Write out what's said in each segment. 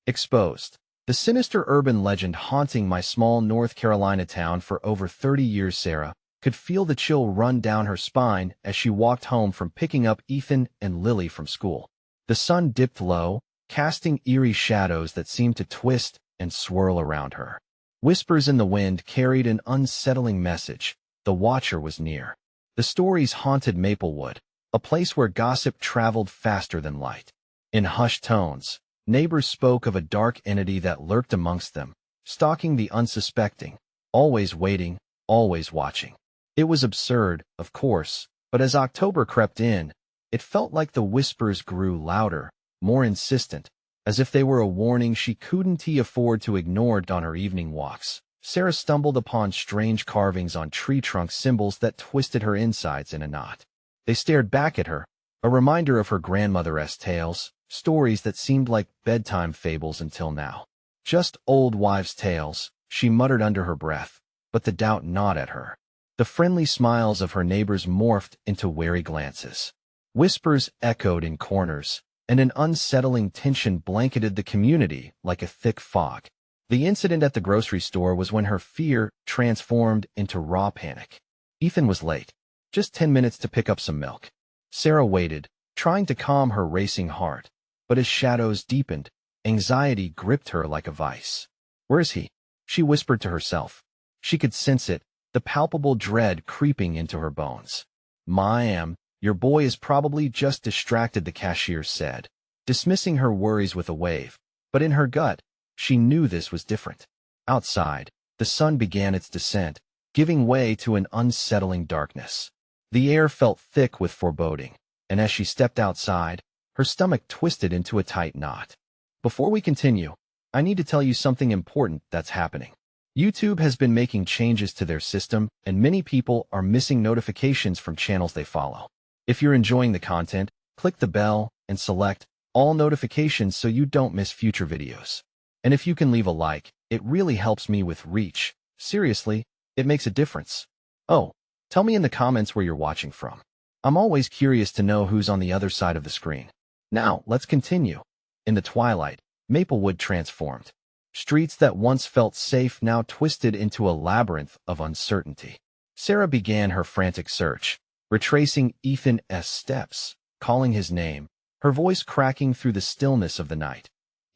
Exposed. The sinister urban legend haunting my small North Carolina town for over 30 years. Sarah could feel the chill run down her spine as she walked home from picking up Ethan and Lily from school. The sun dipped low, casting eerie shadows that seemed to twist and swirl around her. Whispers in the wind carried an unsettling message. The watcher was near. The stories haunted Maplewood, a place where gossip traveled faster than light. In hushed tones, neighbors spoke of a dark entity that lurked amongst them, stalking the unsuspecting, always waiting, always watching. It was absurd, of course, but as October crept in, it felt like the whispers grew louder, more insistent, as if they were a warning she couldn't afford to ignore. On her evening walks, Sarah stumbled upon strange carvings on tree trunk, symbols that twisted her insides in a knot. They stared back at her, a reminder of her grandmother's tales, stories that seemed like bedtime fables until now. Just old wives' tales, she muttered under her breath, but the doubt gnawed at her. The friendly smiles of her neighbors morphed into wary glances. Whispers echoed in corners, and an unsettling tension blanketed the community like a thick fog. The incident at the grocery store was when her fear transformed into raw panic. Ethan was late, just 10 minutes to pick up some milk. Sarah waited, trying to calm her racing heart, but as shadows deepened, anxiety gripped her like a vice. "Where is he?" she whispered to herself. She could sense it, the palpable dread creeping into her bones. "Ma'am, your boy is probably just distracted," the cashier said, dismissing her worries with a wave. But in her gut, she knew this was different. Outside, the sun began its descent, giving way to an unsettling darkness. The air felt thick with foreboding, and as she stepped outside, her stomach twisted into a tight knot. Before we continue, I need to tell you something important that's happening. YouTube has been making changes to their system, and many people are missing notifications from channels they follow. If you're enjoying the content, click the bell and select all notifications so you don't miss future videos. And if you can leave a like, it really helps me with reach. Seriously, it makes a difference. Oh, tell me in the comments where you're watching from. I'm always curious to know who's on the other side of the screen. Now, let's continue. In the twilight, Maplewood transformed. Streets that once felt safe now twisted into a labyrinth of uncertainty. Sarah began her frantic search, retracing Ethan's steps, calling his name, her voice cracking through the stillness of the night.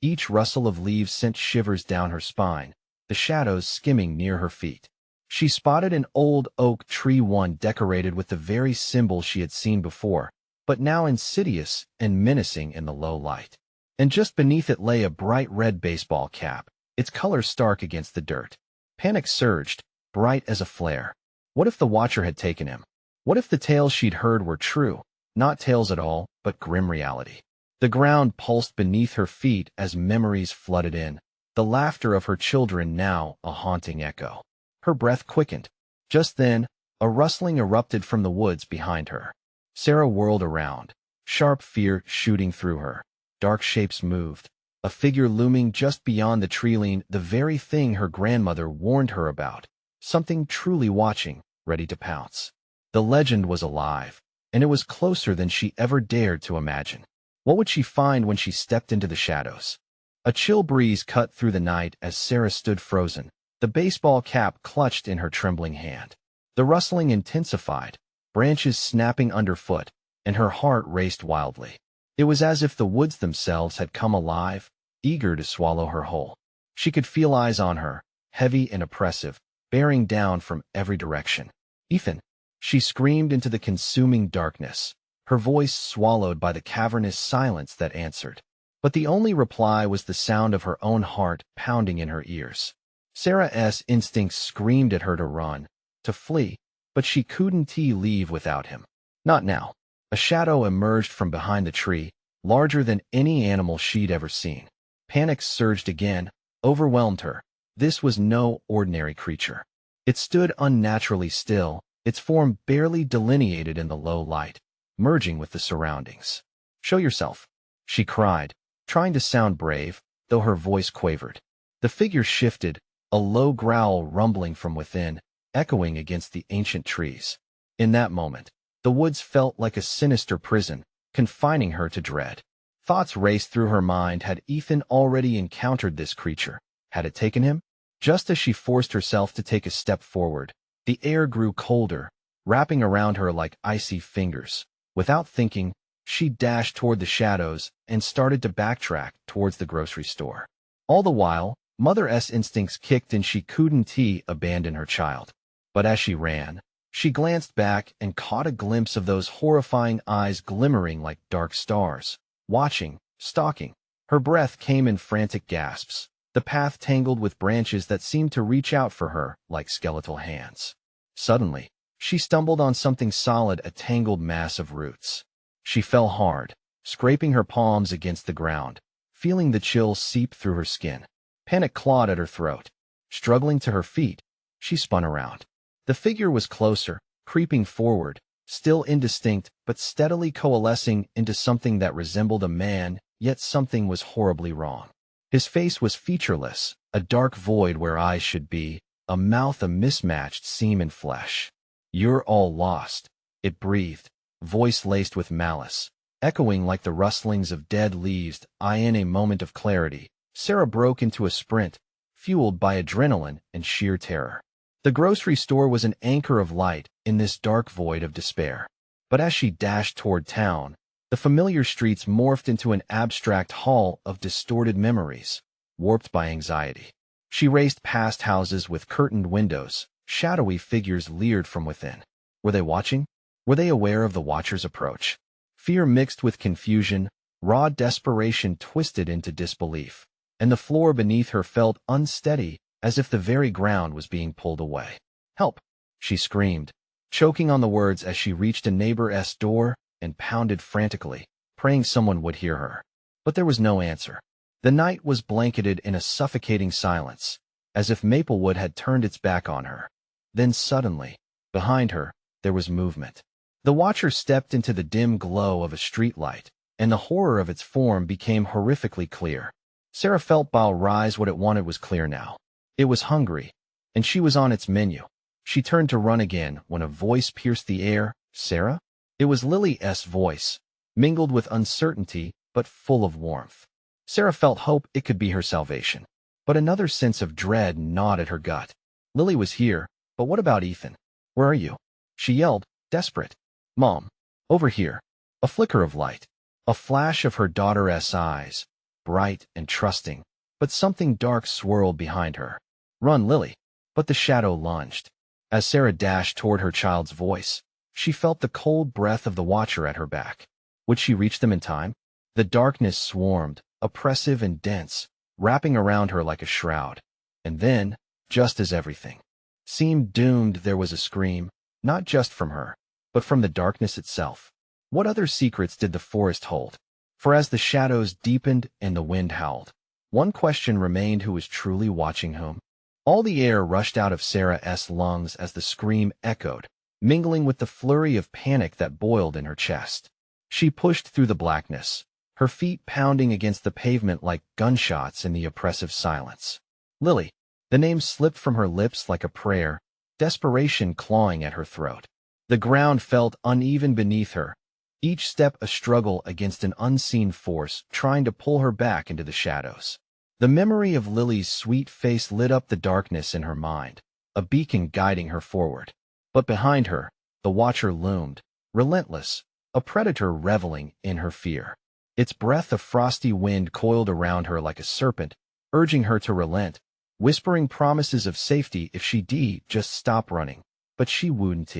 Each rustle of leaves sent shivers down her spine, the shadows skimming near her feet. She spotted an old oak tree, one decorated with the very symbol she had seen before, but now insidious and menacing in the low light. And just beneath it lay a bright red baseball cap, its color stark against the dirt. Panic surged, bright as a flare. What if the watcher had taken him? What if the tales she'd heard were true? Not tales at all, but grim reality. The ground pulsed beneath her feet as memories flooded in, the laughter of her children now a haunting echo. Her breath quickened. Just then, a rustling erupted from the woods behind her. Sarah whirled around, sharp fear shooting through her. Dark shapes moved, a figure looming just beyond the tree line, the very thing her grandmother warned her about. Something truly watching, ready to pounce. The legend was alive, and it was closer than she ever dared to imagine. What would she find when she stepped into the shadows? A chill breeze cut through the night as Sarah stood frozen, the baseball cap clutched in her trembling hand. The rustling intensified, branches snapping underfoot, and her heart raced wildly. It was as if the woods themselves had come alive, eager to swallow her whole. She could feel eyes on her, heavy and oppressive, bearing down from every direction. "Ethan!" She screamed into the consuming darkness, her voice swallowed by the cavernous silence that answered. But the only reply was the sound of her own heart pounding in her ears. Sarah's instincts screamed at her to run, to flee, but she couldn't leave without him. Not now. A shadow emerged from behind the tree, larger than any animal she'd ever seen. Panic surged again, overwhelmed her. This was no ordinary creature. It stood unnaturally still, its form barely delineated in the low light, merging with the surroundings. "Show yourself," she cried, trying to sound brave, though her voice quavered. The figure shifted, a low growl rumbling from within, echoing against the ancient trees. In that moment, the woods felt like a sinister prison, confining her to dread. Thoughts raced through her mind. Had Ethan already encountered this creature? Had it taken him? Just as she forced herself to take a step forward, the air grew colder, wrapping around her like icy fingers. Without thinking, she dashed toward the shadows and started to backtrack towards the grocery store. All the while, Mother's instincts kicked and she couldn't abandon her child. But as she ran, she glanced back and caught a glimpse of those horrifying eyes glimmering like dark stars, watching, stalking. Her breath came in frantic gasps, the path tangled with branches that seemed to reach out for her like skeletal hands. Suddenly, she stumbled on something solid, a tangled mass of roots. She fell hard, scraping her palms against the ground, feeling the chill seep through her skin. Panic clawed at her throat. Struggling to her feet, she spun around. The figure was closer, creeping forward, still indistinct but steadily coalescing into something that resembled a man, yet something was horribly wrong. His face was featureless, a dark void where eyes should be, a mouth a mismatched seam in flesh. "You're all lost," it breathed, voice laced with malice, echoing like the rustlings of dead leaves. In a moment of clarity, Sarah broke into a sprint, fueled by adrenaline and sheer terror. The grocery store was an anchor of light in this dark void of despair. But as she dashed toward town, the familiar streets morphed into an abstract hall of distorted memories, warped by anxiety. She raced past houses with curtained windows. Shadowy figures leered from within. Were they watching? Were they aware of the watcher's approach? Fear mixed with confusion, raw desperation twisted into disbelief, and the floor beneath her felt unsteady, as if the very ground was being pulled away. "Help!" she screamed, choking on the words as she reached a neighbor's door and pounded frantically, praying someone would hear her. But there was no answer. The night was blanketed in a suffocating silence, as if Maplewood had turned its back on her. Then suddenly, behind her, there was movement. The watcher stepped into the dim glow of a streetlight, and the horror of its form became horrifically clear. Sarah felt bile rise. What it wanted was clear now. It was hungry, and she was on its menu. She turned to run again when a voice pierced the air. "Sarah?" It was Lily's voice, mingled with uncertainty but full of warmth. Sarah felt hope. It could be her salvation. But another sense of dread gnawed at her gut. Lily was here, but what about Ethan? "Where are you?" she yelled, desperate. "Mom, over here." A flicker of light, a flash of her daughter's eyes, bright and trusting, but something dark swirled behind her. "Run, Lily." But the shadow lunged. As Sarah dashed toward her child's voice, she felt the cold breath of the watcher at her back. Would she reach them in time? The darkness swarmed, oppressive and dense, wrapping around her like a shroud. And then, just as everything seemed doomed, there was a scream, not just from her, but from the darkness itself. What other secrets did the forest hold? For as the shadows deepened and the wind howled, one question remained: who was truly watching whom? All the air rushed out of Sarah's lungs as the scream echoed, mingling with the flurry of panic that boiled in her chest. She pushed through the blackness, her feet pounding against the pavement like gunshots in the oppressive silence. "Lily." The name slipped from her lips like a prayer, desperation clawing at her throat. The ground felt uneven beneath her, each step a struggle against an unseen force trying to pull her back into the shadows. The memory of Lily's sweet face lit up the darkness in her mind, a beacon guiding her forward. But behind her, the watcher loomed, relentless, a predator reveling in her fear. Its breath of frosty wind coiled around her like a serpent, urging her to relent, whispering promises of safety if she'd just stop running. But she wouldn't.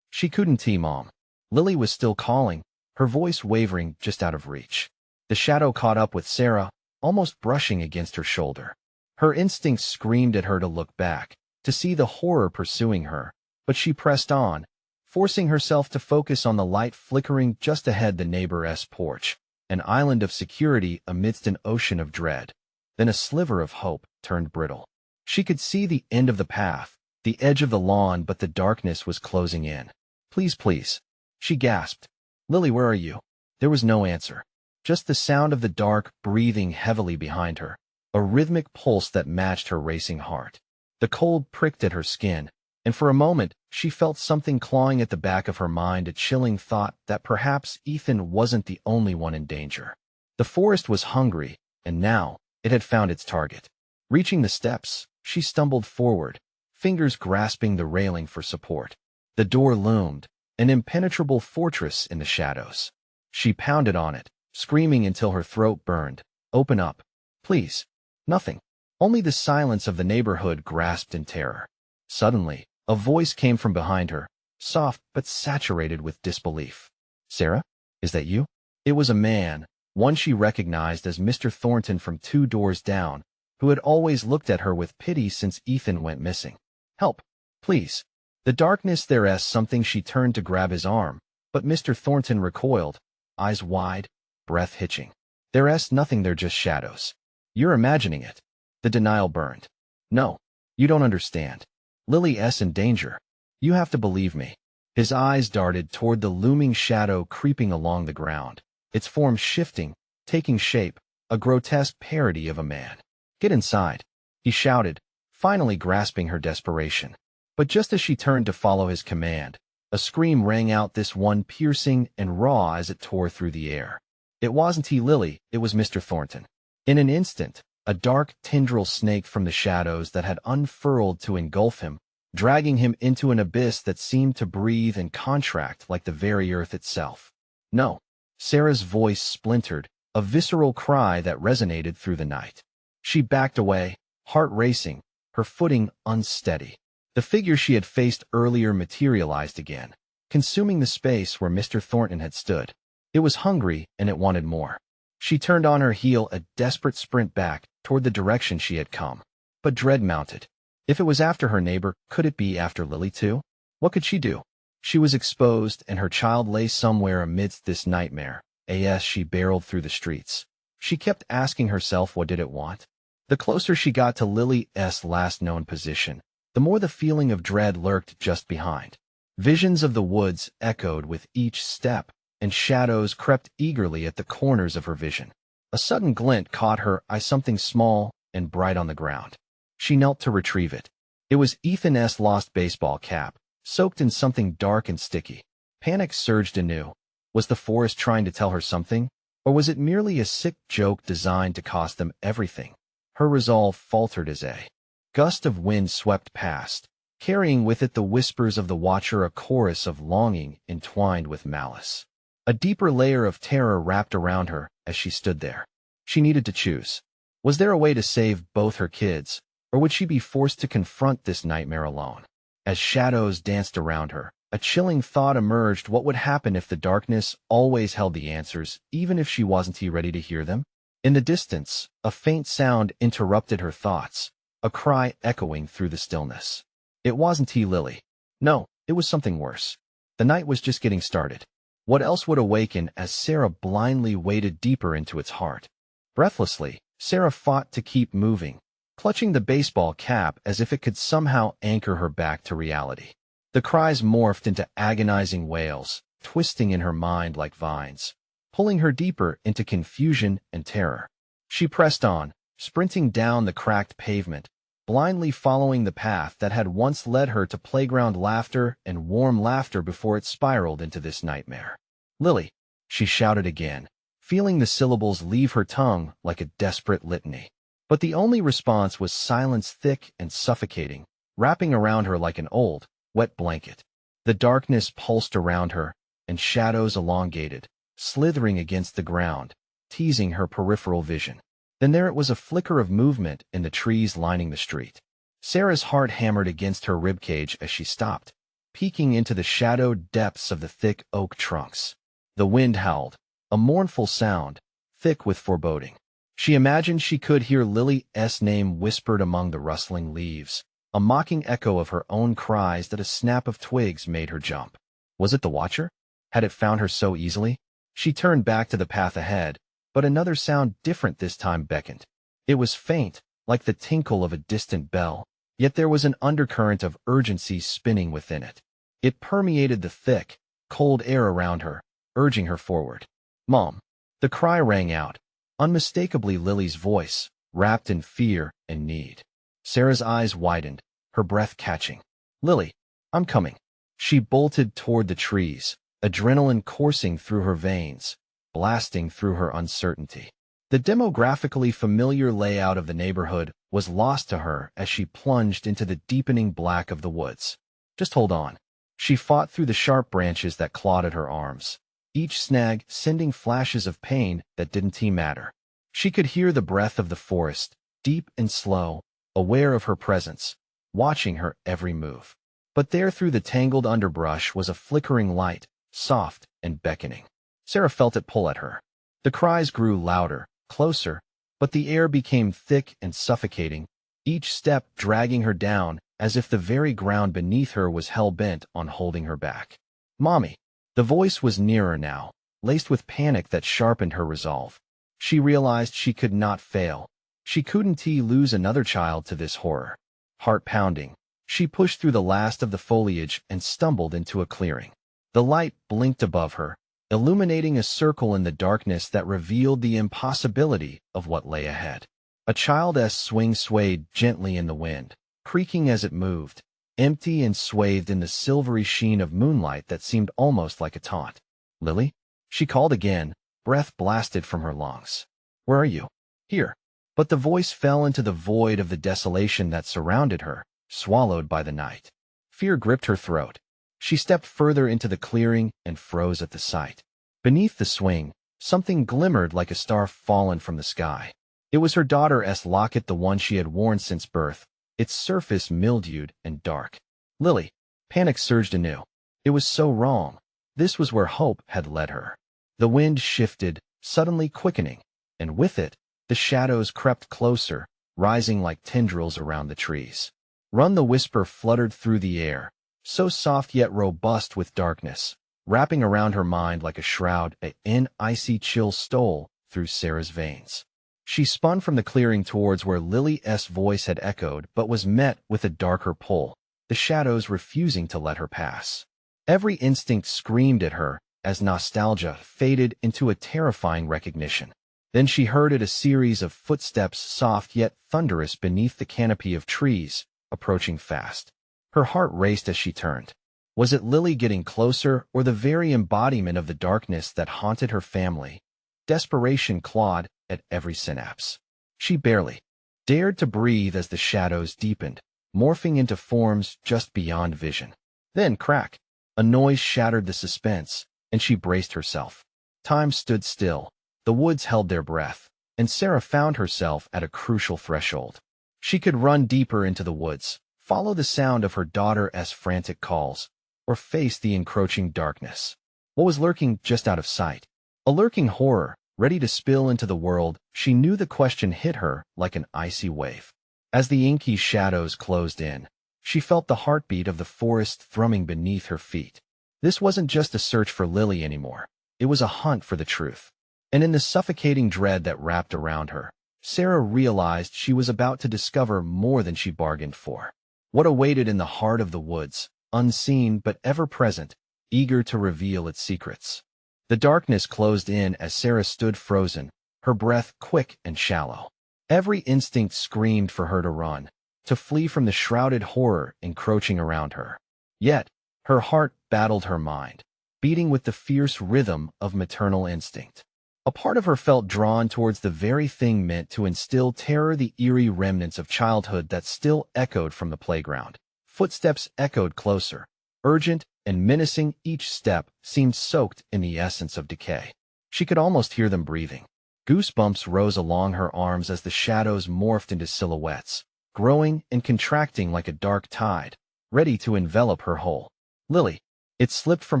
She couldn't. Mom. Lily was still calling, her voice wavering just out of reach. The shadow caught up with Sarah, almost brushing against her shoulder. Her instincts screamed at her to look back, to see the horror pursuing her, but she pressed on, forcing herself to focus on the light flickering just ahead the neighbor's porch, an island of security amidst an ocean of dread. Then a sliver of hope turned brittle. She could see the end of the path, the edge of the lawn, but the darkness was closing in. "Please, please," she gasped. "Lily, where are you?" There was no answer, just the sound of the dark breathing heavily behind her, a rhythmic pulse that matched her racing heart. The cold pricked at her skin, and for a moment she felt something clawing at the back of her mind, a chilling thought that perhaps Ethan wasn't the only one in danger. The forest was hungry, and now it had found its target. Reaching the steps, she stumbled forward, fingers grasping the railing for support. The door loomed, an impenetrable fortress in the shadows. She pounded on it, screaming until her throat burned. "Open up, please." Nothing. Only the silence of the neighborhood grasped in terror. Suddenly, a voice came from behind her, soft but saturated with disbelief. "Sarah? Is that you?" It was a man, one she recognized as Mr. Thornton from 2 doors down, who had always looked at her with pity since Ethan went missing. "Help, please." The darkness there's something. She turned to grab his arm, but Mr. Thornton recoiled, eyes wide, breath hitching. "There's nothing, they're just shadows. You're imagining it." The denial burned. "No, you don't understand. Lily's in danger. You have to believe me." His eyes darted toward the looming shadow creeping along the ground, its form shifting, taking shape, a grotesque parody of a man. "Get inside," he shouted, finally grasping her desperation. But just as she turned to follow his command, a scream rang out, this one piercing and raw as it tore through the air. It wasn't Lily, it was Mr. Thornton. In an instant, a dark tendril snaked from the shadows that had unfurled to engulf him, dragging him into an abyss that seemed to breathe and contract like the very earth itself. "No." Sarah's voice splintered, a visceral cry that resonated through the night. She backed away, heart racing, her footing unsteady. The figure she had faced earlier materialized again, consuming the space where Mr. Thornton had stood. It was hungry, and it wanted more. She turned on her heel, a desperate sprint back toward the direction she had come. But dread mounted. If it was after her neighbor, could it be after Lily too? What could she do? She was exposed, and her child lay somewhere amidst this nightmare. As she barreled through the streets, she kept asking herself, what did it want? The closer she got to Lily's last known position, the more the feeling of dread lurked just behind. Visions of the woods echoed with each step, and shadows crept eagerly at the corners of her vision. A sudden glint caught her eye, something small and bright on the ground. She knelt to retrieve it. It was Ethan's lost baseball cap, soaked in something dark and sticky. Panic surged anew. Was the forest trying to tell her something, or was it merely a sick joke designed to cost them everything? Her resolve faltered as a gust of wind swept past, carrying with it the whispers of the watcher, a chorus of longing entwined with malice. A deeper layer of terror wrapped around her as she stood there. She needed to choose. Was there a way to save both her kids, or would she be forced to confront this nightmare alone? As shadows danced around her, a chilling thought emerged. What would happen if the darkness always held the answers, even if she wasn't ready to hear them? In the distance, a faint sound interrupted her thoughts, a cry echoing through the stillness. It wasn't Lily. No, it was something worse. The night was just getting started. What else would awaken as Sarah blindly waded deeper into its heart? Breathlessly, Sarah fought to keep moving, clutching the baseball cap as if it could somehow anchor her back to reality. The cries morphed into agonizing wails, twisting in her mind like vines, pulling her deeper into confusion and terror. She pressed on, sprinting down the cracked pavement, blindly following the path that had once led her to playground laughter and warm laughter before it spiraled into this nightmare. "Lily," she shouted again, feeling the syllables leave her tongue like a desperate litany. But the only response was silence, thick and suffocating, wrapping around her like an old, wet blanket. The darkness pulsed around her, and shadows elongated, slithering against the ground, teasing her peripheral vision. Then there it was, a flicker of movement in the trees lining the street. Sarah's heart hammered against her ribcage as she stopped, peeking into the shadowed depths of the thick oak trunks. The wind howled, a mournful sound, thick with foreboding. She imagined she could hear Lily's name whispered among the rustling leaves, a mocking echo of her own cries that a snap of twigs made her jump. Was it the Watcher? Had it found her so easily? She turned back to the path ahead, but another sound, different this time, beckoned. It was faint, like the tinkle of a distant bell, yet there was an undercurrent of urgency spinning within it. It permeated the thick, cold air around her, urging her forward. "Mom!" The cry rang out, unmistakably Lily's voice, wrapped in fear and need. Sarah's eyes widened, her breath catching. "Lily, I'm coming." She bolted toward the trees, adrenaline coursing through her veins, blasting through her uncertainty. The demographically familiar layout of the neighborhood was lost to her as she plunged into the deepening black of the woods. Just hold on. She fought through the sharp branches that clawed at her arms, each snag sending flashes of pain that didn't matter. She could hear the breath of the forest, deep and slow, aware of her presence, watching her every move. But there through the tangled underbrush was a flickering light, soft and beckoning. Sarah felt it pull at her. The cries grew louder, closer, but the air became thick and suffocating, each step dragging her down as if the very ground beneath her was hell-bent on holding her back. "Mommy!" The voice was nearer now, laced with panic that sharpened her resolve. She realized she could not fail. She couldn't lose another child to this horror. Heart pounding, she pushed through the last of the foliage and stumbled into a clearing. The light blinked above her, illuminating a circle in the darkness that revealed the impossibility of what lay ahead. A child's swing swayed gently in the wind, creaking as it moved, empty and swathed in the silvery sheen of moonlight that seemed almost like a taunt. "Lily?" She called again, breath blasted from her lungs. "Where are you?" "Here." But the voice fell into the void of the desolation that surrounded her, swallowed by the night. Fear gripped her throat. She stepped further into the clearing and froze at the sight. Beneath the swing, something glimmered like a star fallen from the sky. It was her daughter's locket, the one she had worn since birth, its surface mildewed and dark. "Lily!" Panic surged anew. It was so wrong. This was where hope had led her. The wind shifted, suddenly quickening, and with it, the shadows crept closer, rising like tendrils around the trees. "Run!" The whisper fluttered through the air, so soft yet robust with darkness, wrapping around her mind like a shroud. An icy chill stole through Sarah's veins. She spun from the clearing towards where Lily's voice had echoed, but was met with a darker pull, the shadows refusing to let her pass. Every instinct screamed at her as nostalgia faded into a terrifying recognition. Then she heard a series of footsteps, soft yet thunderous, beneath the canopy of trees, approaching fast. Her heart raced as she turned. Was it Lily getting closer, or the very embodiment of the darkness that haunted her family? Desperation clawed at every synapse. She barely dared to breathe as the shadows deepened, morphing into forms just beyond vision. Then, crack! A noise shattered the suspense, and she braced herself. Time stood still. The woods held their breath, and Sarah found herself at a crucial threshold. She could run deeper into the woods, follow the sound of her daughter's frantic calls, or face the encroaching darkness. What was lurking just out of sight? A lurking horror, ready to spill into the world. She knew the question hit her like an icy wave. As the inky shadows closed in, she felt the heartbeat of the forest thrumming beneath her feet. This wasn't just a search for Lily anymore. It was a hunt for the truth. And in the suffocating dread that wrapped around her, Sarah realized she was about to discover more than she bargained for. What awaited in the heart of the woods, unseen but ever present, eager to reveal its secrets. The darkness closed in as Sarah stood frozen, her breath quick and shallow. Every instinct screamed for her to run, to flee from the shrouded horror encroaching around her. Yet, her heart battled her mind, beating with the fierce rhythm of maternal instinct. A part of her felt drawn towards the very thing meant to instill terror, the eerie remnants of childhood that still echoed from the playground. Footsteps echoed closer, urgent and menacing. Each step seemed soaked in the essence of decay. She could almost hear them breathing. Goosebumps rose along her arms as the shadows morphed into silhouettes, growing and contracting like a dark tide, ready to envelop her whole. "Lily!" It slipped from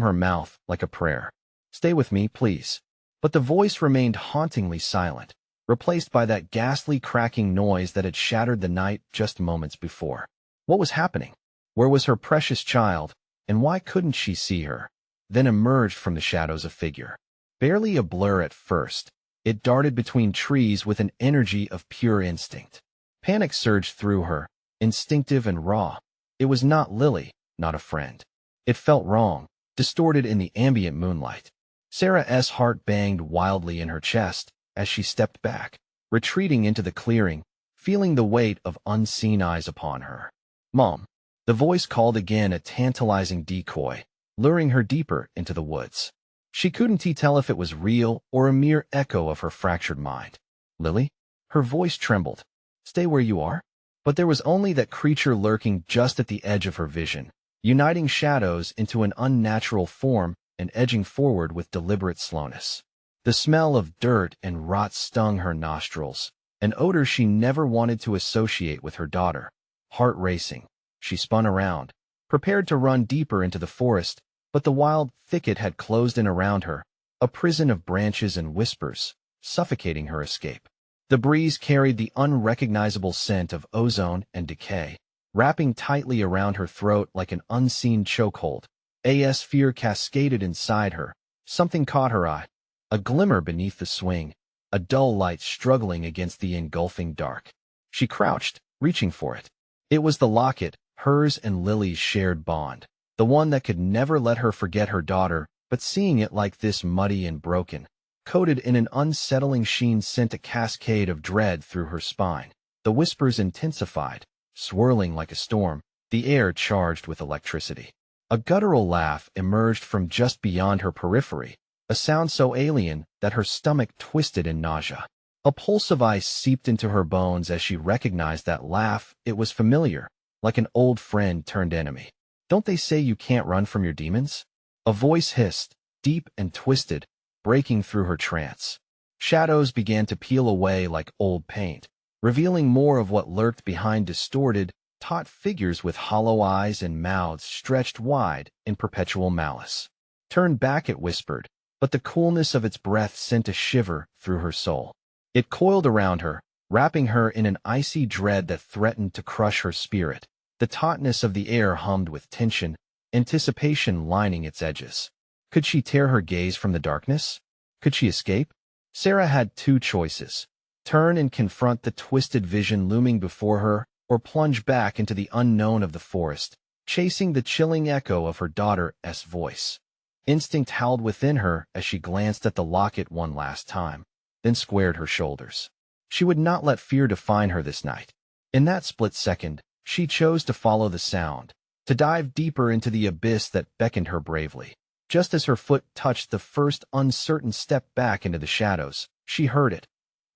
her mouth like a prayer. "Stay with me, please." But the voice remained hauntingly silent, replaced by that ghastly cracking noise that had shattered the night just moments before. What was happening? Where was her precious child, and why couldn't she see her? Then emerged from the shadows a figure. Barely a blur at first, it darted between trees with an energy of pure instinct. Panic surged through her, instinctive and raw. It was not Lily, not a friend. It felt wrong, distorted in the ambient moonlight. Sarah's heart banged wildly in her chest as she stepped back, retreating into the clearing, feeling the weight of unseen eyes upon her. "Mom!" The voice called again, a tantalizing decoy, luring her deeper into the woods. She couldn't tell if it was real or a mere echo of her fractured mind. Lily? Her voice trembled. Stay where you are? But there was only that creature lurking just at the edge of her vision, uniting shadows into an unnatural form and edging forward with deliberate slowness. The smell of dirt and rot stung her nostrils, an odor she never wanted to associate with her daughter. Heart racing, she spun around, prepared to run deeper into the forest, but the wild thicket had closed in around her, a prison of branches and whispers, suffocating her escape. The breeze carried the unrecognizable scent of ozone and decay, wrapping tightly around her throat like an unseen chokehold. As fear cascaded inside her, something caught her eye, a glimmer beneath the swing, a dull light struggling against the engulfing dark. She crouched, reaching for it. It was the locket, hers and Lily's shared bond, the one that could never let her forget her daughter, but seeing it like this muddy and broken, coated in an unsettling sheen, sent a cascade of dread through her spine. The whispers intensified, swirling like a storm, the air charged with electricity. A guttural laugh emerged from just beyond her periphery, a sound so alien that her stomach twisted in nausea. A pulse of ice seeped into her bones as she recognized that laugh. It was familiar, like an old friend turned enemy. Don't they say you can't run from your demons? A voice hissed, deep and twisted, breaking through her trance. Shadows began to peel away like old paint, revealing more of what lurked behind distorted, taut figures with hollow eyes and mouths stretched wide in perpetual malice. Turn back, it whispered, but the coolness of its breath sent a shiver through her soul. It coiled around her, wrapping her in an icy dread that threatened to crush her spirit. The tautness of the air hummed with tension, anticipation lining its edges. Could she tear her gaze from the darkness? Could she escape? Sarah had two choices: turn and confront the twisted vision looming before her, or plunge back into the unknown of the forest, chasing the chilling echo of her daughter's voice. Instinct howled within her as she glanced at the locket one last time, then squared her shoulders. She would not let fear define her this night. In that split second, she chose to follow the sound, to dive deeper into the abyss that beckoned her bravely. Just as her foot touched the first uncertain step back into the shadows, she heard it,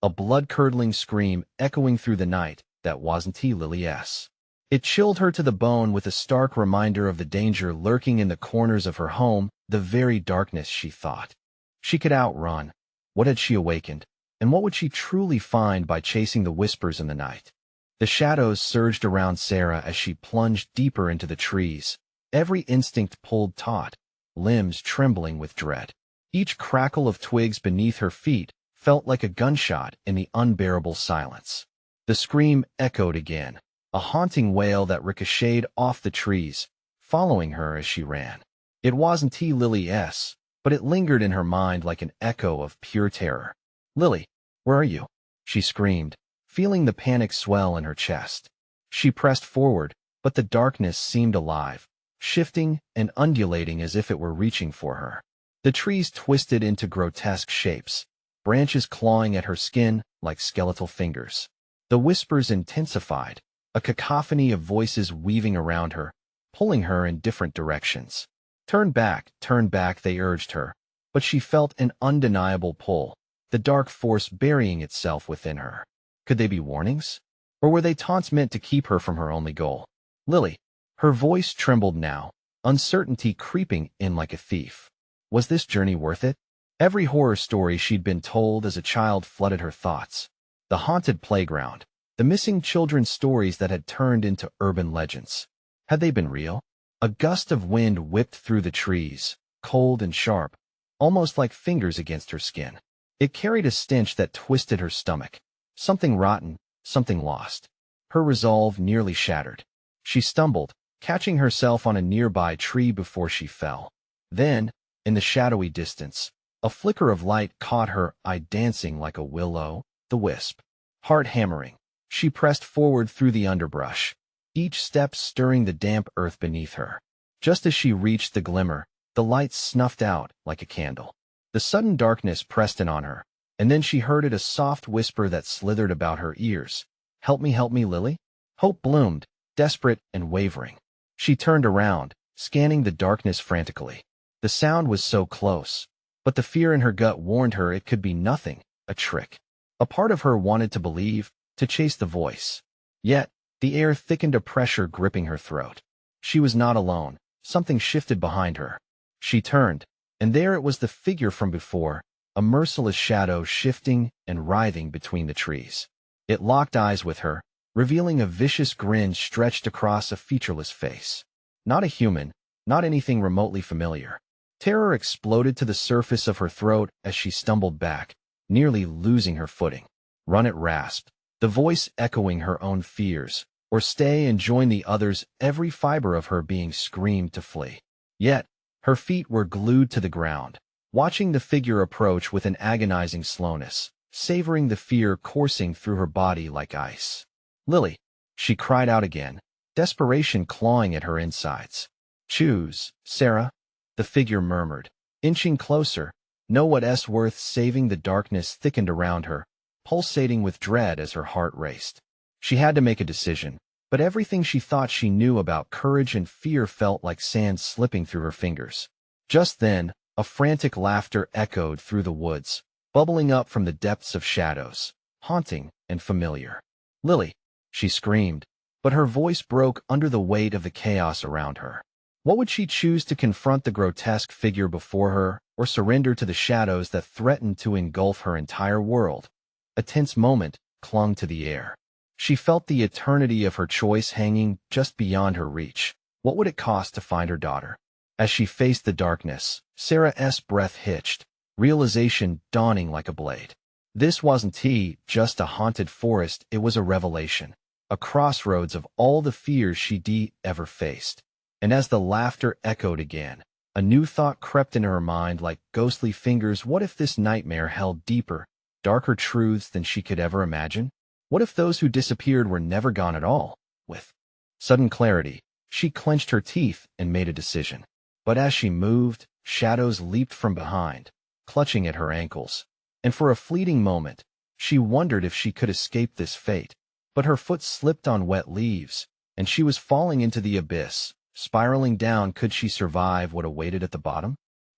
a blood-curdling scream echoing through the night that wasn't Lily's. It chilled her to the bone with a stark reminder of the danger lurking in the corners of her home, the very darkness she thought she could outrun. What had she awakened, and what would she truly find by chasing the whispers in the night? The shadows surged around Sarah as she plunged deeper into the trees, every instinct pulled taut, limbs trembling with dread. Each crackle of twigs beneath her feet felt like a gunshot in the unbearable silence. The scream echoed again, a haunting wail that ricocheted off the trees, following her as she ran. It wasn't Lily's, but it lingered in her mind like an echo of pure terror. "Lily, where are you?" she screamed, feeling the panic swell in her chest. She pressed forward, but the darkness seemed alive, shifting and undulating as if it were reaching for her. The trees twisted into grotesque shapes, branches clawing at her skin like skeletal fingers. The whispers intensified, a cacophony of voices weaving around her, pulling her in different directions. Turn back, they urged her, but she felt an undeniable pull, the dark force burying itself within her. Could they be warnings? Or were they taunts meant to keep her from her only goal? Lily. Her voice trembled now, uncertainty creeping in like a thief. Was this journey worth it? Every horror story she'd been told as a child flooded her thoughts. The haunted playground, the missing children's stories that had turned into urban legends. Had they been real? A gust of wind whipped through the trees, cold and sharp, almost like fingers against her skin. It carried a stench that twisted her stomach. Something rotten, something lost. Her resolve nearly shattered. She stumbled, catching herself on a nearby tree before she fell. Then, in the shadowy distance, a flicker of light caught her eye, dancing like a will-o'-the-wisp. Heart hammering, she pressed forward through the underbrush, each step stirring the damp earth beneath her. Just as she reached the glimmer, the light snuffed out like a candle. The sudden darkness pressed in on her, and then she heard it, a soft whisper that slithered about her ears. Help me, Lily?" Hope bloomed, desperate and wavering. She turned around, scanning the darkness frantically. The sound was so close, But the fear in her gut warned her it could be nothing, a trick. A part of her wanted to believe, to chase the voice. Yet, the air thickened, a pressure gripping her throat. She was not alone. Something shifted behind her. She turned, and there it was, the figure from before, a merciless shadow shifting and writhing between the trees. It locked eyes with her, revealing a vicious grin stretched across a featureless face. Not a human, not anything remotely familiar. Terror exploded to the surface of her throat as she stumbled back, nearly losing her footing. "Run," it rasped, the voice echoing her own fears. "Or stay and join the others," every fiber of her being screamed to flee. Yet, her feet were glued to the ground, watching the figure approach with an agonizing slowness, savoring the fear coursing through her body like ice. "Lily," she cried out again, desperation clawing at her insides. "Choose, Sarah," the figure murmured, inching closer. "Know what's worth saving." The darkness thickened around her, pulsating with dread as her heart raced. She had to make a decision, but everything she thought she knew about courage and fear felt like sand slipping through her fingers. Just then, a frantic laughter echoed through the woods, bubbling up from the depths of shadows, haunting and familiar. "Lily," she screamed, but her voice broke under the weight of the chaos around her. What would she choose, to confront the grotesque figure before her, or surrender to the shadows that threatened to engulf her entire world? A tense moment clung to the air. She felt the eternity of her choice hanging just beyond her reach. What would it cost to find her daughter? As she faced the darkness, Sarah's breath hitched, realization dawning like a blade. This wasn't just a haunted forest, it was a revelation, a crossroads of all the fears she'd ever faced. And as the laughter echoed again, a new thought crept into her mind like ghostly fingers. What if this nightmare held deeper, darker truths than she could ever imagine? What if those who disappeared were never gone at all? With sudden clarity, she clenched her teeth and made a decision. But as she moved, shadows leaped from behind, clutching at her ankles. And for a fleeting moment, she wondered if she could escape this fate. But her foot slipped on wet leaves, and she was falling into the abyss, spiraling down. Could she survive what awaited at the bottom?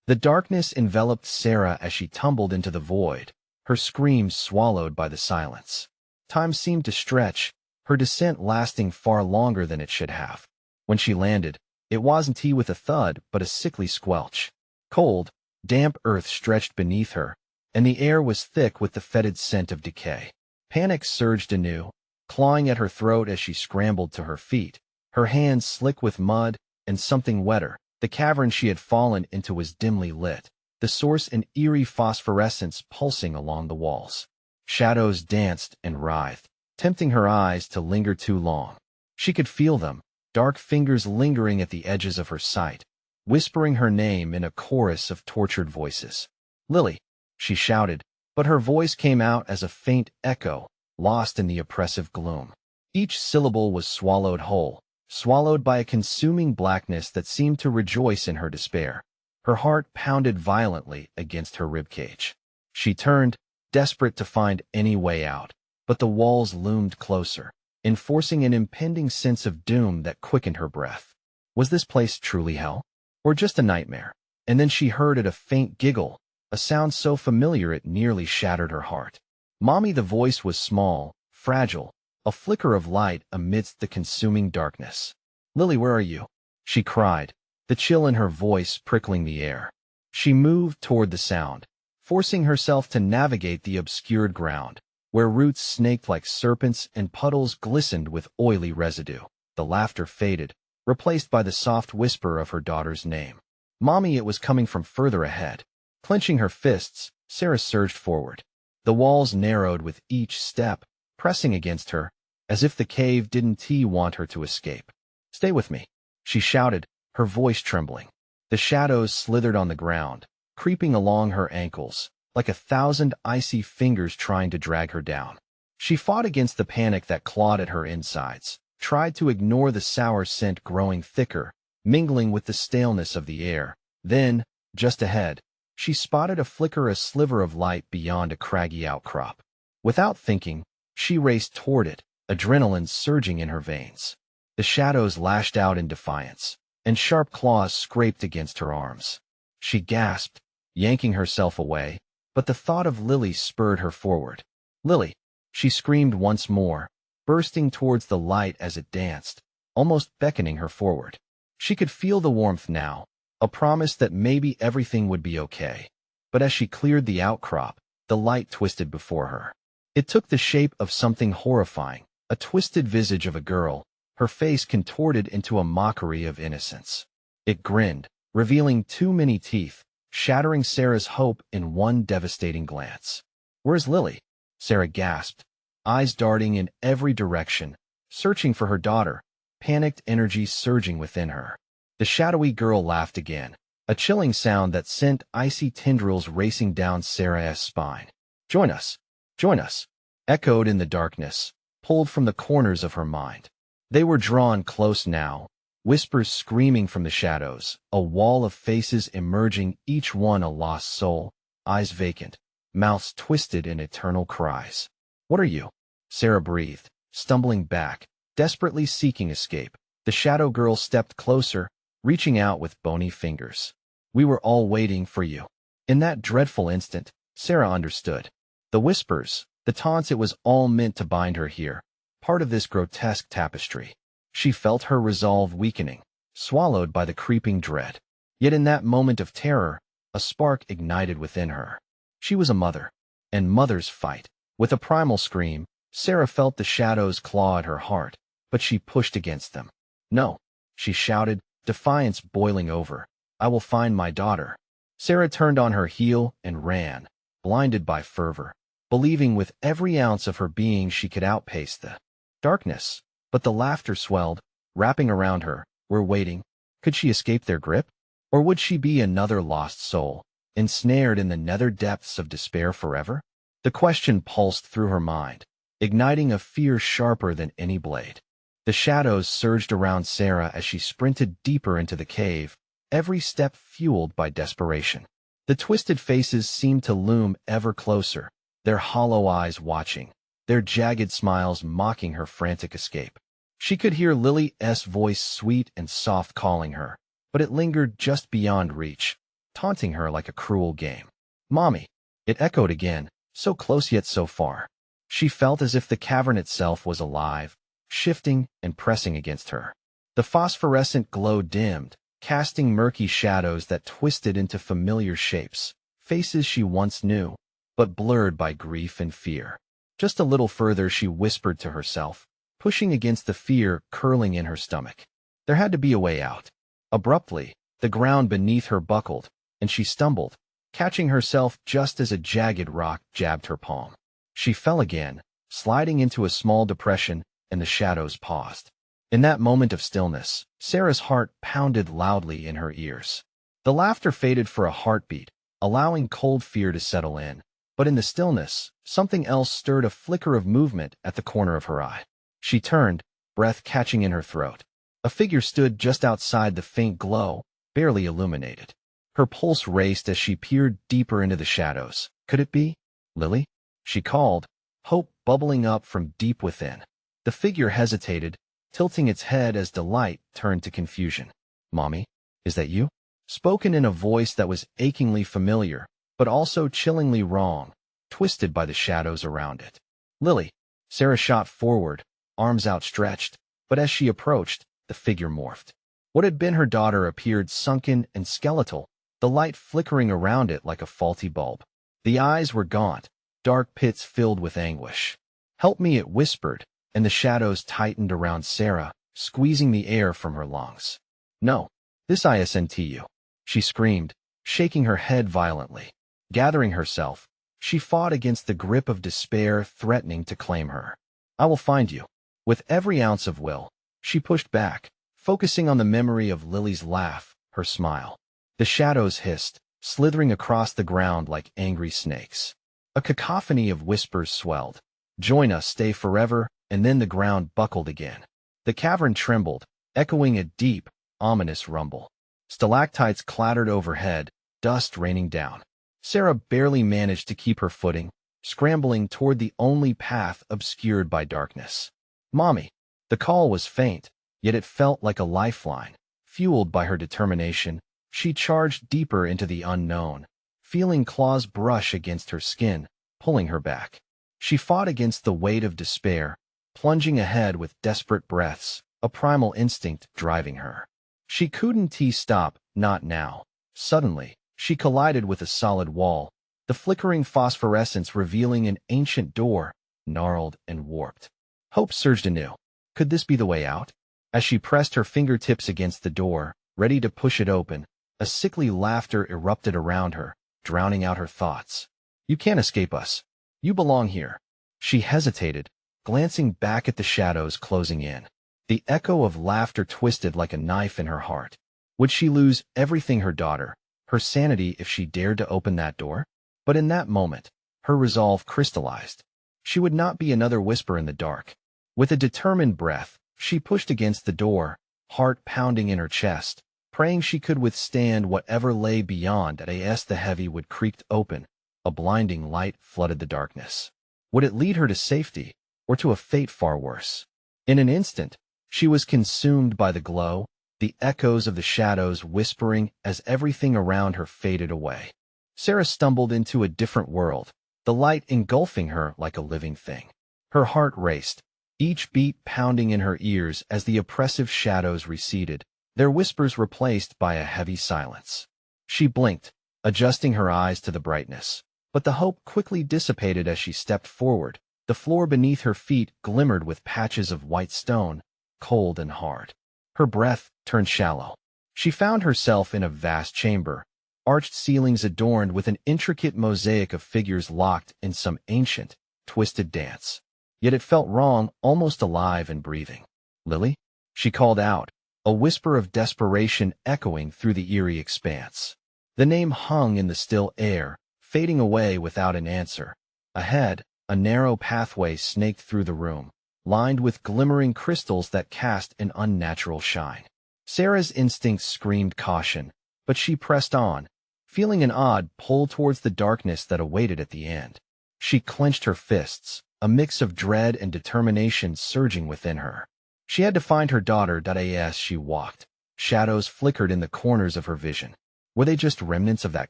The darkness enveloped Sarah as she tumbled into the void, her screams swallowed by the silence. Time seemed to stretch, her descent lasting far longer than it should have. When she landed, it wasn't with a thud, but a sickly squelch. Cold, damp earth stretched beneath her, and the air was thick with the fetid scent of decay. Panic surged anew, clawing at her throat as she scrambled to her feet, her hands slick with mud and something wetter. The cavern she had fallen into was dimly lit, the source an eerie phosphorescence pulsing along the walls. Shadows danced and writhed, tempting her eyes to linger too long. She could feel them, dark fingers lingering at the edges of her sight, whispering her name in a chorus of tortured voices. "Lily," she shouted, but her voice came out as a faint echo, lost in the oppressive gloom. Each syllable was swallowed whole, swallowed by a consuming blackness that seemed to rejoice in her despair. Her heart pounded violently against her ribcage. She turned, desperate to find any way out, but the walls loomed closer, enforcing an impending sense of doom that quickened her breath. Was this place truly hell? Or just a nightmare? And then she heard a faint giggle, a sound so familiar it nearly shattered her heart. "Mommy," the voice was small, fragile, a flicker of light amidst the consuming darkness. "Lily, where are you?" she cried, the chill in her voice prickling the air. She moved toward the sound, forcing herself to navigate the obscured ground, where roots snaked like serpents and puddles glistened with oily residue. The laughter faded, replaced by the soft whisper of her daughter's name. "Mommy," it was coming from further ahead. Clenching her fists, Sarah surged forward. The walls narrowed with each step, pressing against her, as if the cave didn't want her to escape. "Stay with me," she shouted, her voice trembling. The shadows slithered on the ground, creeping along her ankles, like 1,000 icy fingers trying to drag her down. She fought against the panic that clawed at her insides, tried to ignore the sour scent growing thicker, mingling with the staleness of the air. Then, just ahead, she spotted a flicker, a sliver of light beyond a craggy outcrop. Without thinking, she raced toward it, adrenaline surging in her veins. The shadows lashed out in defiance, and sharp claws scraped against her arms. She gasped, yanking herself away, but the thought of Lily spurred her forward. Lily! She screamed once more, bursting towards the light as it danced, almost beckoning her forward. She could feel the warmth now, a promise that maybe everything would be okay. But as she cleared the outcrop, the light twisted before her. It took the shape of something horrifying, a twisted visage of a girl, her face contorted into a mockery of innocence. It grinned, revealing too many teeth, shattering Sarah's hope in one devastating glance. "Where's Lily?" Sarah gasped, eyes darting in every direction, searching for her daughter, panicked energy surging within her. The shadowy girl laughed again, a chilling sound that sent icy tendrils racing down Sarah's spine. Join us! Join us!" echoed in the darkness, pulled from the corners of her mind. They were drawn close now, whispers screaming from the shadows, a wall of faces emerging, each one a lost soul, eyes vacant, mouths twisted in eternal cries. "What are you?" Sarah breathed, stumbling back, desperately seeking escape. The shadow girl stepped closer, reaching out with bony fingers. "We were all waiting for you." In that dreadful instant, Sarah understood. The whispers, the taunts, it was all meant to bind her here, part of this grotesque tapestry. She felt her resolve weakening, swallowed by the creeping dread. Yet in that moment of terror, a spark ignited within her. She was a mother, and mothers fight. With a primal scream, Sarah felt the shadows claw at her heart, but she pushed against them. "No," she shouted, defiance boiling over. "I will find my daughter." Sarah turned on her heel and ran, blinded by fervor, believing with every ounce of her being she could outpace the darkness. But the laughter swelled, wrapping around her. We're waiting. Could she escape their grip? Or would she be another lost soul, ensnared in the nether depths of despair forever? The question pulsed through her mind, igniting a fear sharper than any blade. The shadows surged around Sarah as she sprinted deeper into the cave, every step fueled by desperation. The twisted faces seemed to loom ever closer, their hollow eyes watching, their jagged smiles mocking her frantic escape. She could hear Lily's voice, sweet and soft, calling her, but it lingered just beyond reach, taunting her like a cruel game. "Mommy!" It echoed again, so close yet so far. She felt as if the cavern itself was alive, shifting and pressing against her. The phosphorescent glow dimmed, casting murky shadows that twisted into familiar shapes, faces she once knew, but blurred by grief and fear. Just a little further, she whispered to herself, pushing against the fear curling in her stomach. There had to be a way out. Abruptly, the ground beneath her buckled, and she stumbled, catching herself just as a jagged rock jabbed her palm. She fell again, sliding into a small depression, and the shadows paused. In that moment of stillness, Sarah's heart pounded loudly in her ears. The laughter faded for a heartbeat, allowing cold fear to settle in. But in the stillness, something else stirred, a flicker of movement at the corner of her eye. She turned, breath catching in her throat. A figure stood just outside the faint glow, barely illuminated. Her pulse raced as she peered deeper into the shadows. Could it be Lily? She called, hope bubbling up from deep within. The figure hesitated, tilting its head as delight turned to confusion. "Mommy, is that you?" Spoken in a voice that was achingly familiar, but also chillingly wrong, twisted by the shadows around it. "Lily." Sarah shot forward, arms outstretched, but as she approached, the figure morphed. What had been her daughter appeared sunken and skeletal, the light flickering around it like a faulty bulb. The eyes were gaunt, dark pits filled with anguish. "Help me," it whispered, and the shadows tightened around Sarah, squeezing the air from her lungs. "No, this isn't you," she screamed, shaking her head violently. Gathering herself, she fought against the grip of despair threatening to claim her. "I will find you." With every ounce of will, she pushed back, focusing on the memory of Lily's laugh, her smile. The shadows hissed, slithering across the ground like angry snakes. A cacophony of whispers swelled. "Join us, stay forever," and then the ground buckled again. The cavern trembled, echoing a deep, ominous rumble. Stalactites clattered overhead, dust raining down. Sarah barely managed to keep her footing, scrambling toward the only path obscured by darkness. "Mommy." The call was faint, yet it felt like a lifeline. Fueled by her determination, she charged deeper into the unknown, feeling claws brush against her skin, pulling her back. She fought against the weight of despair, plunging ahead with desperate breaths, a primal instinct driving her. She couldn't stop, not now. Suddenly, she collided with a solid wall, the flickering phosphorescence revealing an ancient door, gnarled and warped. Hope surged anew. Could this be the way out? As she pressed her fingertips against the door, ready to push it open, a sickly laughter erupted around her, drowning out her thoughts. You can't escape us. You belong here. She hesitated, glancing back at the shadows closing in. The echo of laughter twisted like a knife in her heart. Would she lose everything, her daughter, her sanity, if she dared to open that door? But in that moment, her resolve crystallized. She would not be another whisper in the dark. With a determined breath, she pushed against the door, heart pounding in her chest, praying she could withstand whatever lay beyond. As the heavy wood creaked open, a blinding light flooded the darkness. Would it lead her to safety, or to a fate far worse? In an instant, she was consumed by the glow, the echoes of the shadows whispering as everything around her faded away. Sarah stumbled into a different world, the light engulfing her like a living thing. Her heart raced, each beat pounding in her ears as the oppressive shadows receded, their whispers replaced by a heavy silence. She blinked, adjusting her eyes to the brightness, but the hope quickly dissipated as she stepped forward. The floor beneath her feet glimmered with patches of white stone, cold and hard. Her breath turned shallow. She found herself in a vast chamber, arched ceilings adorned with an intricate mosaic of figures locked in some ancient, twisted dance. Yet it felt wrong, almost alive and breathing. "Lily?" she called out, a whisper of desperation echoing through the eerie expanse. The name hung in the still air, fading away without an answer. Ahead, a narrow pathway snaked through the room, lined with glimmering crystals that cast an unnatural shine. Sarah's instincts screamed caution, but she pressed on, feeling an odd pull towards the darkness that awaited at the end. She clenched her fists, a mix of dread and determination surging within her. She had to find her daughter. As she walked, shadows flickered in the corners of her vision. Were they just remnants of that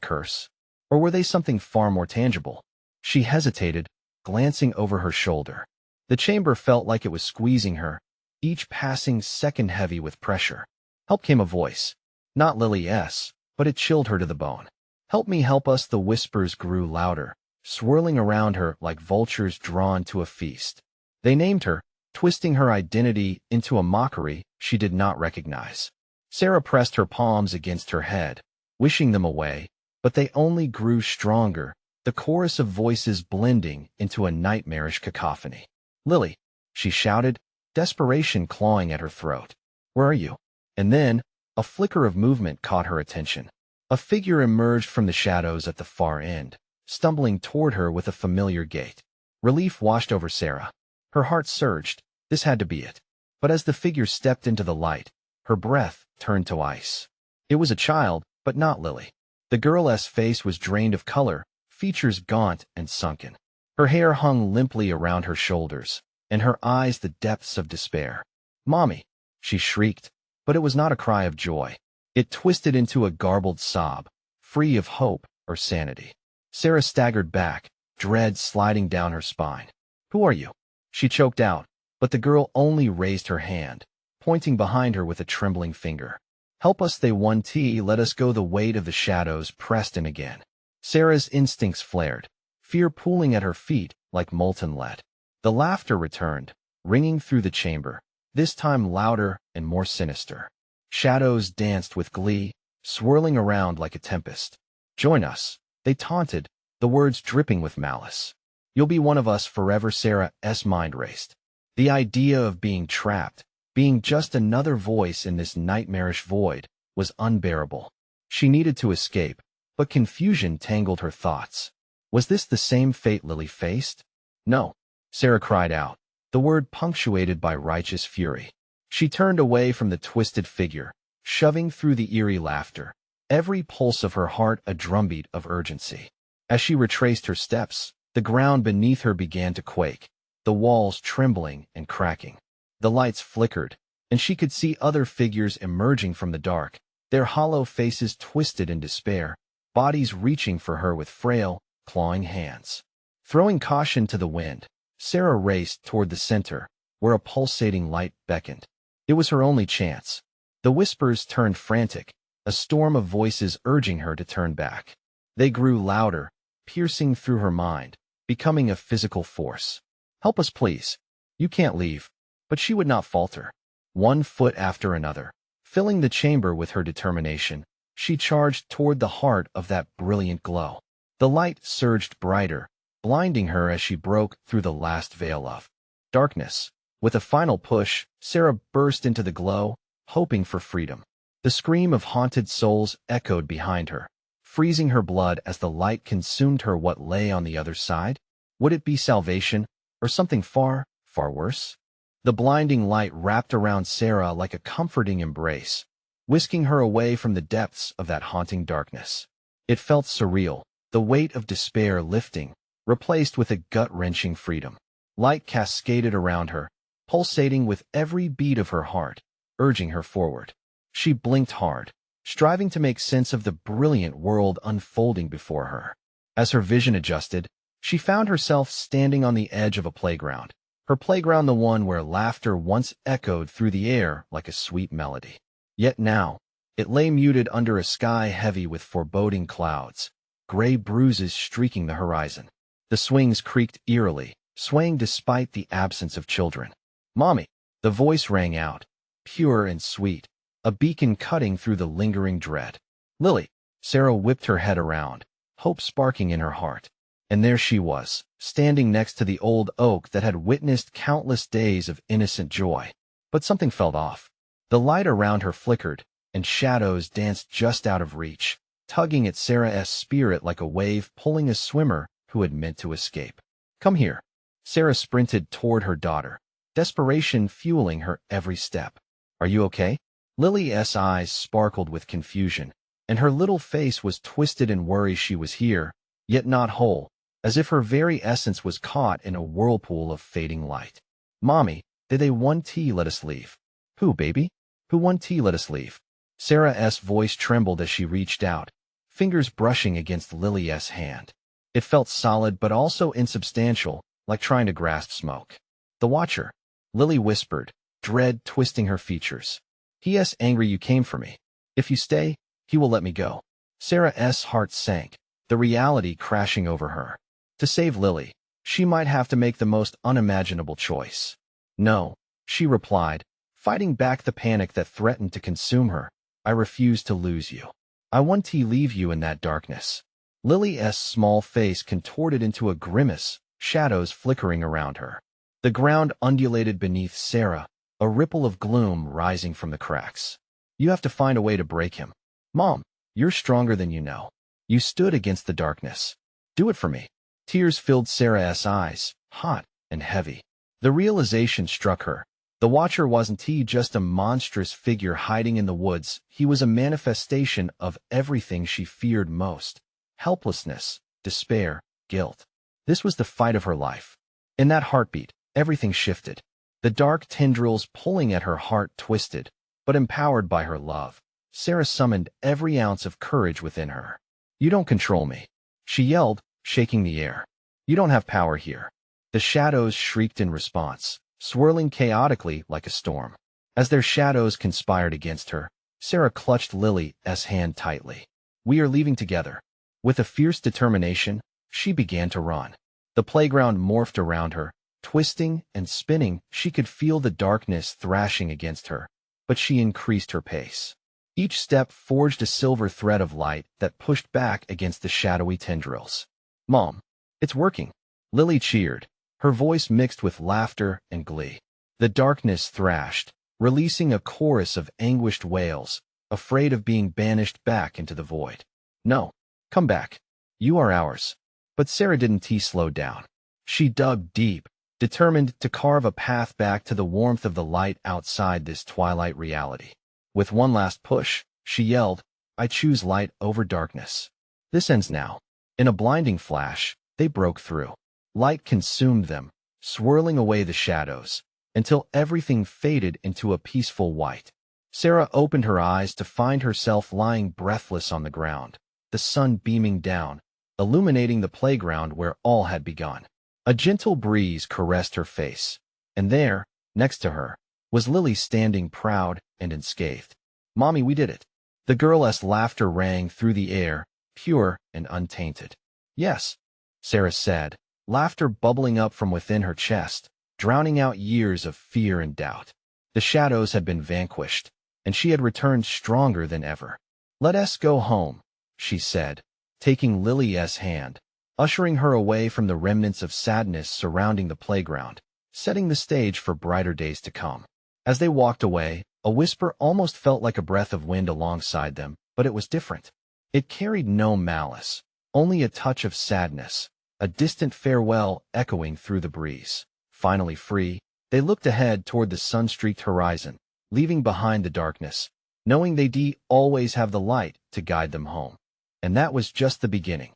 curse? Or were they something far more tangible? She hesitated, glancing over her shoulder. The chamber felt like it was squeezing her, each passing second heavy with pressure. Help, came a voice. Not Lily's, but it chilled her to the bone. Help me, help us. The whispers grew louder, swirling around her like vultures drawn to a feast. They named her, twisting her identity into a mockery she did not recognize. Sarah pressed her palms against her head, wishing them away, but they only grew stronger, the chorus of voices blending into a nightmarish cacophony. "Lily," she shouted, desperation clawing at her throat. "Where are you?" And then, a flicker of movement caught her attention. A figure emerged from the shadows at the far end, stumbling toward her with a familiar gait. Relief washed over Sarah. Her heart surged. This had to be it. But as the figure stepped into the light, her breath turned to ice. It was a child, but not Lily. The girl's face was drained of color, features gaunt and sunken. Her hair hung limply around her shoulders, and her eyes the depths of despair. "Mommy!" she shrieked, but it was not a cry of joy. It twisted into a garbled sob, free of hope or sanity. Sarah staggered back, dread sliding down her spine. "Who are you?" she choked out, but the girl only raised her hand, pointing behind her with a trembling finger. "Help us, they want to let us go." The weight of the shadows pressed in again. Sarah's instincts flared, fear pooling at her feet like molten lead. The laughter returned, ringing through the chamber, this time louder and more sinister. Shadows danced with glee, swirling around like a tempest. "Join us," they taunted, the words dripping with malice. "You'll be one of us forever." Sarah's mind raced. The idea of being trapped, being just another voice in this nightmarish void, was unbearable. She needed to escape, but confusion tangled her thoughts. Was this the same fate Lily faced? "No," Sarah cried out, the word punctuated by righteous fury. She turned away from the twisted figure, shoving through the eerie laughter, every pulse of her heart a drumbeat of urgency. As she retraced her steps, the ground beneath her began to quake, the walls trembling and cracking. The lights flickered, and she could see other figures emerging from the dark, their hollow faces twisted in despair, bodies reaching for her with frail, clawing hands. Throwing caution to the wind, Sarah raced toward the center, where a pulsating light beckoned. It was her only chance. The whispers turned frantic, a storm of voices urging her to turn back. They grew louder, piercing through her mind, becoming a physical force. "Help us, please. You can't leave." But she would not falter. One foot after another, filling the chamber with her determination, she charged toward the heart of that brilliant glow. The light surged brighter, blinding her as she broke through the last veil of darkness. With a final push, Sarah burst into the glow, hoping for freedom. The scream of haunted souls echoed behind her, freezing her blood as the light consumed her. What lay on the other side? Would it be salvation, or something far, far worse? The blinding light wrapped around Sarah like a comforting embrace, whisking her away from the depths of that haunting darkness. It felt surreal, the weight of despair lifting, replaced with a gut-wrenching freedom. Light cascaded around her, pulsating with every beat of her heart, urging her forward. She blinked hard, striving to make sense of the brilliant world unfolding before her. As her vision adjusted, she found herself standing on the edge of a playground. Her playground, the one where laughter once echoed through the air like a sweet melody. Yet now, it lay muted under a sky heavy with foreboding clouds, gray bruises streaking the horizon. The swings creaked eerily, swaying despite the absence of children. "Mommy!" The voice rang out, pure and sweet, a beacon cutting through the lingering dread. "Lily!" Sarah whipped her head around, hope sparking in her heart. And there she was, standing next to the old oak that had witnessed countless days of innocent joy. But something felt off. The light around her flickered, and shadows danced just out of reach, tugging at Sarah's spirit like a wave pulling a swimmer who had meant to escape. "Come here." Sarah sprinted toward her daughter, desperation fueling her every step. "Are you okay?" Lily's eyes sparkled with confusion, and her little face was twisted in worry. She was here, yet not whole, as if her very essence was caught in a whirlpool of fading light. "Mommy, did they want tea? Let us leave." "Who, baby? Who want tea? Let us leave." Sarah's voice trembled as she reached out, fingers brushing against Lily's hand. It felt solid but also insubstantial, like trying to grasp smoke. "The Watcher," Lily whispered, dread twisting her features. "He is angry you came for me. If you stay, he will let me go." Sarah's heart sank, the reality crashing over her. To save Lily, she might have to make the most unimaginable choice. "No," she replied, fighting back the panic that threatened to consume her. "I refuse to lose you. I want to leave you in that darkness." Lily's small face contorted into a grimace, shadows flickering around her. The ground undulated beneath Sarah, a ripple of gloom rising from the cracks. "You have to find a way to break him. Mom, you're stronger than you know. You stood against the darkness. Do it for me." Tears filled Sarah's eyes, hot and heavy. The realization struck her. The Watcher wasn't just a monstrous figure hiding in the woods. He was a manifestation of everything she feared most: helplessness, despair, guilt. This was the fight of her life. In that heartbeat, everything shifted. The dark tendrils pulling at her heart twisted, but empowered by her love, Sarah summoned every ounce of courage within her. "You don't control me," she yelled, shaking the air. "You don't have power here." The shadows shrieked in response, swirling chaotically like a storm. As their shadows conspired against her, Sarah clutched Lily's hand tightly. "We are leaving together." With a fierce determination, she began to run. The playground morphed around her, twisting and spinning. She could feel the darkness thrashing against her, but she increased her pace. Each step forged a silver thread of light that pushed back against the shadowy tendrils. "Mom, it's working," Lily cheered, her voice mixed with laughter and glee. The darkness thrashed, releasing a chorus of anguished wails, afraid of being banished back into the void. "No, come back. You are ours." But Sarah didn't slow down. She dug deep, determined to carve a path back to the warmth of the light outside this twilight reality. With one last push, she yelled, "I choose light over darkness. This ends now." In a blinding flash, they broke through. Light consumed them, swirling away the shadows, until everything faded into a peaceful white. Sarah opened her eyes to find herself lying breathless on the ground, the sun beaming down, illuminating the playground where all had begun. A gentle breeze caressed her face, and there, next to her, was Lily standing proud and unscathed. "Mommy, we did it." The girl's laughter rang through the air, pure and untainted. "Yes," Sarah said, laughter bubbling up from within her chest, drowning out years of fear and doubt. The shadows had been vanquished, and she had returned stronger than ever. "Let us go home," she said, taking Lily's hand, ushering her away from the remnants of sadness surrounding the playground, setting the stage for brighter days to come. As they walked away, a whisper almost felt like a breath of wind alongside them, but it was different. It carried no malice, only a touch of sadness, a distant farewell echoing through the breeze. Finally free, they looked ahead toward the sun-streaked horizon, leaving behind the darkness, knowing they'd always have the light to guide them home. And that was just the beginning.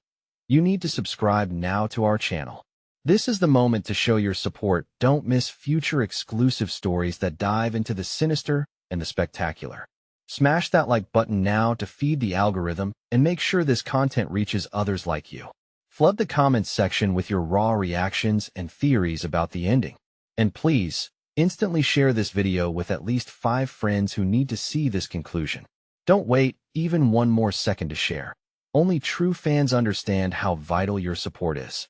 You need to subscribe now to our channel. This is the moment to show your support. Don't miss future exclusive stories that dive into the sinister and the spectacular. Smash that like button now to feed the algorithm and make sure this content reaches others like you. Flood the comments section with your raw reactions and theories about the ending. And please, instantly share this video with at least 5 friends who need to see this conclusion. Don't wait even one more second to share. Only true fans understand how vital your support is.